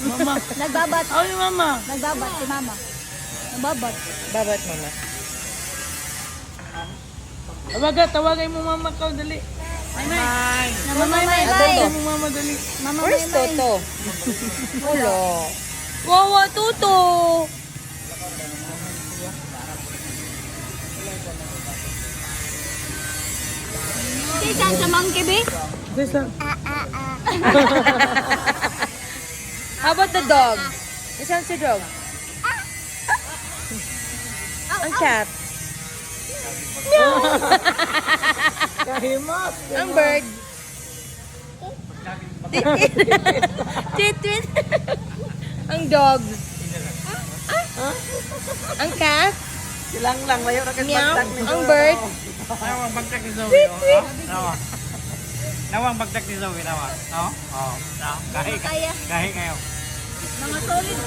Mama. Nagbabat. Ako yung mama. Nagbabat si mama. Nagbabat. Babat mama. Tawagay mo mama ka, dali. May. Mama May Tawagay May. mo mama, dali. Mama Where's May May. Toto? Ulo. Wawa tuto. Saan sa monkey be? Desa. How about the dog? Isang si dog. Ang cat. Kahimas. Ang bird. Titwin. Ang dog. Ang cat. Silang lang, layo na Meow. Ang bird. Nawang bagtak ni Zoe. Nawa. Nawang bagtak ni Zoe, nawa. No? Oh, no. Kahit kayo. Mga solid